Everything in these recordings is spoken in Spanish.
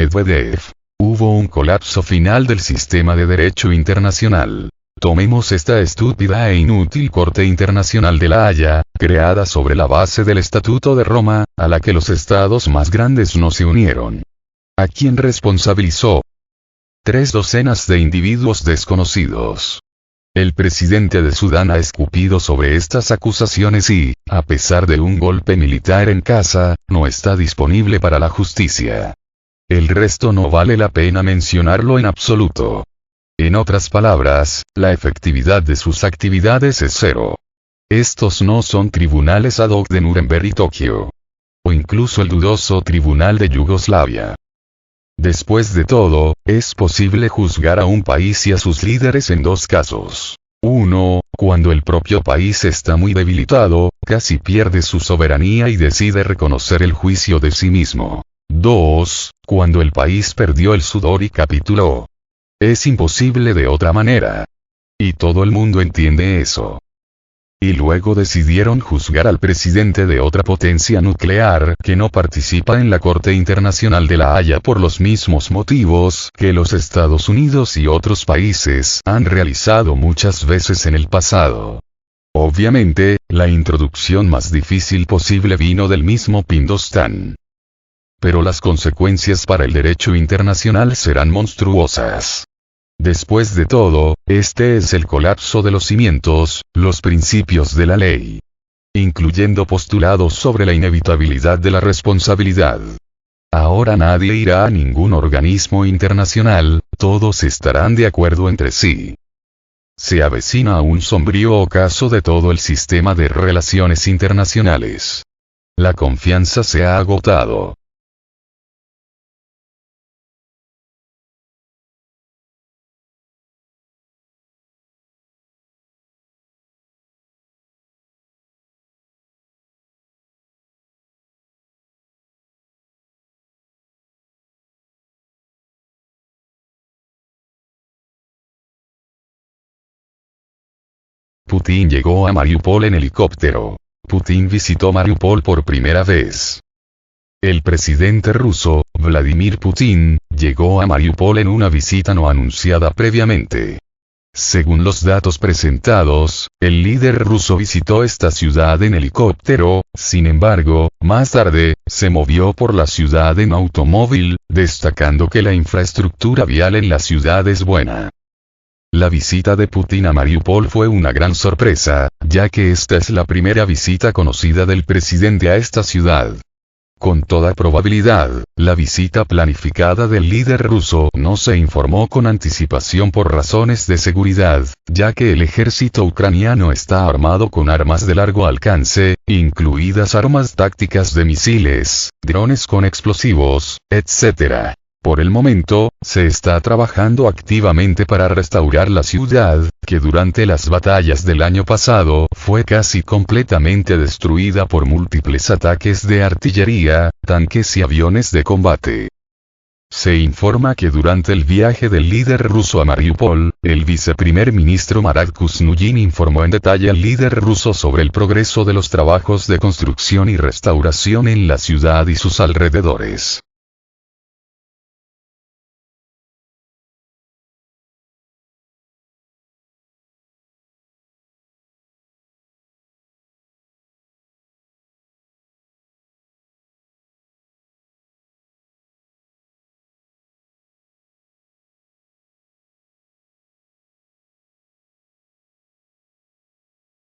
Medvedev. Hubo un colapso final del sistema de derecho internacional. Tomemos esta estúpida e inútil Corte Internacional de La Haya, creada sobre la base del Estatuto de Roma, a la que los estados más grandes no se unieron. ¿A quién responsabilizó? 3 docenas de individuos desconocidos. El presidente de Sudán ha escupido sobre estas acusaciones y, a pesar de un golpe militar en casa, no está disponible para la justicia. El resto no vale la pena mencionarlo en absoluto. En otras palabras, la efectividad de sus actividades es cero. Estos no son tribunales ad hoc de Nuremberg y Tokio. O incluso el dudoso tribunal de Yugoslavia. Después de todo, es posible juzgar a un país y a sus líderes en 2 casos. 1, cuando el propio país está muy debilitado, casi pierde su soberanía y decide reconocer el juicio de sí mismo. 2, cuando el país perdió el sudor y capituló. Es imposible de otra manera. Y todo el mundo entiende eso. Y luego decidieron juzgar al presidente de otra potencia nuclear que no participa en la Corte Internacional de La Haya por los mismos motivos que los Estados Unidos y otros países han realizado muchas veces en el pasado. Obviamente, la introducción más difícil posible vino del mismo Pindostán. Pero las consecuencias para el derecho internacional serán monstruosas. Después de todo, este es el colapso de los cimientos, los principios de la ley. Incluyendo postulados sobre la inevitabilidad de la responsabilidad. Ahora nadie irá a ningún organismo internacional, todos estarán de acuerdo entre sí. Se avecina un sombrío ocaso de todo el sistema de relaciones internacionales. La confianza se ha agotado. Putin llegó a Mariupol en helicóptero. Putin visitó Mariupol por primera vez. El presidente ruso, Vladimir Putin, llegó a Mariupol en una visita no anunciada previamente. Según los datos presentados, el líder ruso visitó esta ciudad en helicóptero, sin embargo, más tarde, se movió por la ciudad en automóvil, destacando que la infraestructura vial en la ciudad es buena. La visita de Putin a Mariupol fue una gran sorpresa, ya que esta es la primera visita conocida del presidente a esta ciudad. Con toda probabilidad, la visita planificada del líder ruso no se informó con anticipación por razones de seguridad, ya que el ejército ucraniano está armado con armas de largo alcance, incluidas armas tácticas de misiles, drones con explosivos, etc. Por el momento, se está trabajando activamente para restaurar la ciudad, que durante las batallas del año pasado fue casi completamente destruida por múltiples ataques de artillería, tanques y aviones de combate. Se informa que durante el viaje del líder ruso a Mariupol, el viceprimer ministro Marat Kusnugin informó en detalle al líder ruso sobre el progreso de los trabajos de construcción y restauración en la ciudad y sus alrededores.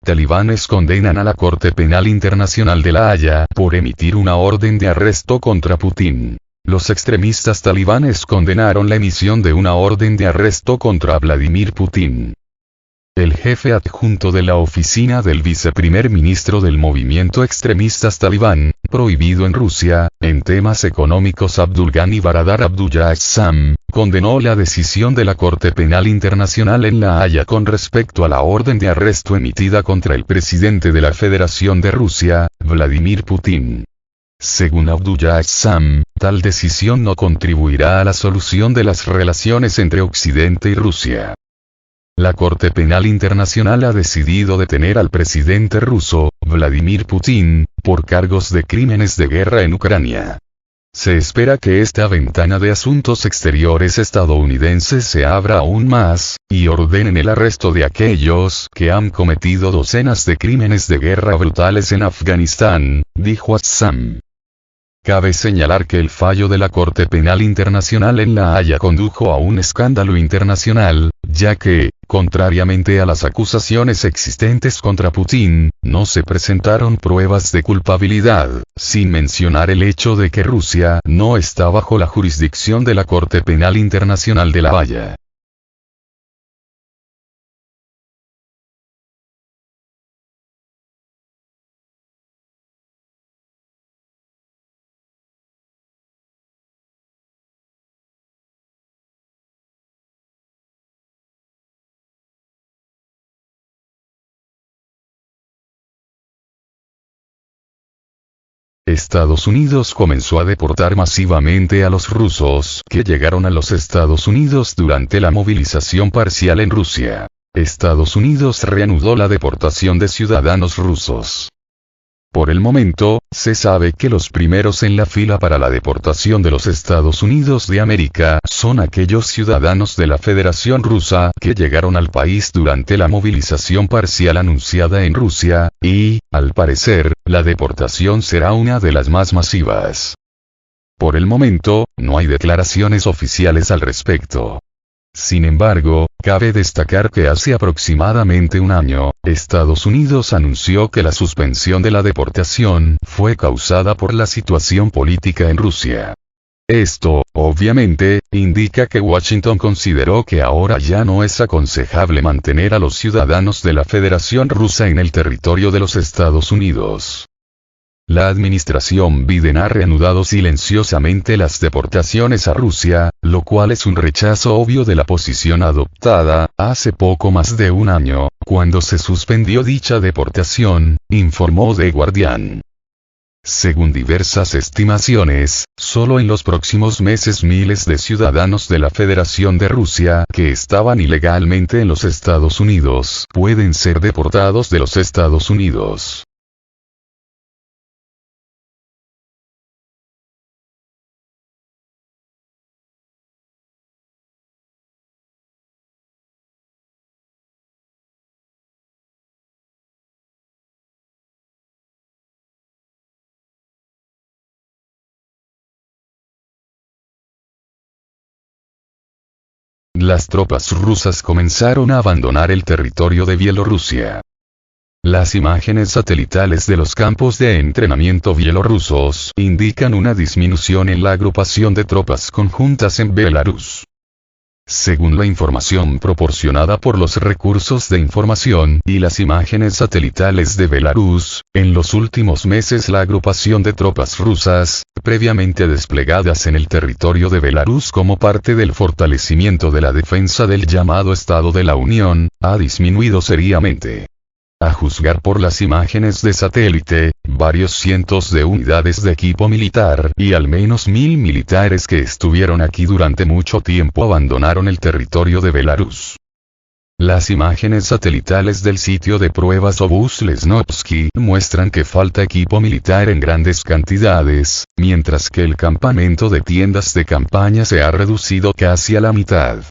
Talibanes condenan a la Corte Penal Internacional de La Haya por emitir una orden de arresto contra Putin. Los extremistas talibanes condenaron la emisión de una orden de arresto contra Vladimir Putin. El jefe adjunto de la oficina del viceprimer ministro del movimiento extremistas talibán, prohibido en Rusia, en temas económicos Abdul Ghani Baradar Abdullahisam, condenó la decisión de la Corte Penal Internacional en La Haya con respecto a la orden de arresto emitida contra el presidente de la Federación de Rusia, Vladimir Putin. Según Abdullahisam, tal decisión no contribuirá a la solución de las relaciones entre Occidente y Rusia. La Corte Penal Internacional ha decidido detener al presidente ruso, Vladimir Putin, por cargos de crímenes de guerra en Ucrania. Se espera que esta ventana de asuntos exteriores estadounidenses se abra aún más, y ordenen el arresto de aquellos que han cometido docenas de crímenes de guerra brutales en Afganistán, dijo Assam. Cabe señalar que el fallo de la Corte Penal Internacional en La Haya condujo a un escándalo internacional, ya que, contrariamente a las acusaciones existentes contra Putin, no se presentaron pruebas de culpabilidad, sin mencionar el hecho de que Rusia no está bajo la jurisdicción de la Corte Penal Internacional de La Haya. Estados Unidos comenzó a deportar masivamente a los rusos que llegaron a los Estados Unidos durante la movilización parcial en Rusia. Estados Unidos reanudó la deportación de ciudadanos rusos. Por el momento, se sabe que los primeros en la fila para la deportación de los Estados Unidos de América son aquellos ciudadanos de la Federación Rusa que llegaron al país durante la movilización parcial anunciada en Rusia, y, al parecer, la deportación será una de las más masivas. Por el momento, no hay declaraciones oficiales al respecto. Sin embargo, cabe destacar que hace aproximadamente un año, Estados Unidos anunció que la suspensión de la deportación fue causada por la situación política en Rusia. Esto, obviamente, indica que Washington consideró que ahora ya no es aconsejable mantener a los ciudadanos de la Federación Rusa en el territorio de los Estados Unidos. La administración Biden ha reanudado silenciosamente las deportaciones a Rusia, lo cual es un rechazo obvio de la posición adoptada, hace poco más de un año, cuando se suspendió dicha deportación, informó The Guardian. Según diversas estimaciones, solo en los próximos meses miles de ciudadanos de la Federación de Rusia que estaban ilegalmente en los Estados Unidos pueden ser deportados de los Estados Unidos. Las tropas rusas comenzaron a abandonar el territorio de Bielorrusia. Las imágenes satelitales de los campos de entrenamiento bielorrusos indican una disminución en la agrupación de tropas conjuntas en Belarus. Según la información proporcionada por los recursos de información y las imágenes satelitales de Belarus, en los últimos meses la agrupación de tropas rusas, previamente desplegadas en el territorio de Belarus como parte del fortalecimiento de la defensa del llamado Estado de la Unión, ha disminuido seriamente. A juzgar por las imágenes de satélite, varios cientos de unidades de equipo militar y al menos 1000 militares que estuvieron aquí durante mucho tiempo abandonaron el territorio de Belarus. Las imágenes satelitales del sitio de pruebas Obús-Lesnovsky muestran que falta equipo militar en grandes cantidades, mientras que el campamento de tiendas de campaña se ha reducido casi a la mitad.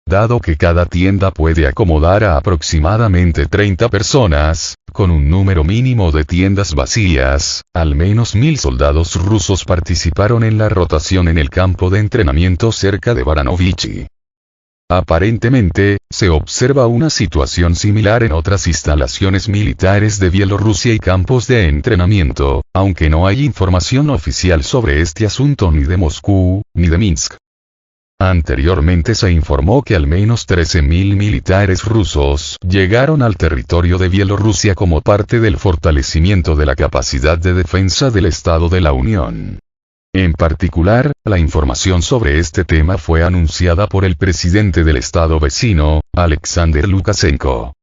Dado que cada tienda puede acomodar a aproximadamente 30 personas, con un número mínimo de tiendas vacías, al menos 1000 soldados rusos participaron en la rotación en el campo de entrenamiento cerca de Baranovichy. Aparentemente, se observa una situación similar en otras instalaciones militares de Bielorrusia y campos de entrenamiento, aunque no hay información oficial sobre este asunto ni de Moscú, ni de Minsk. Anteriormente se informó que al menos 13.000 militares rusos llegaron al territorio de Bielorrusia como parte del fortalecimiento de la capacidad de defensa del Estado de la Unión. En particular, la información sobre este tema fue anunciada por el presidente del estado vecino, Alexander Lukashenko.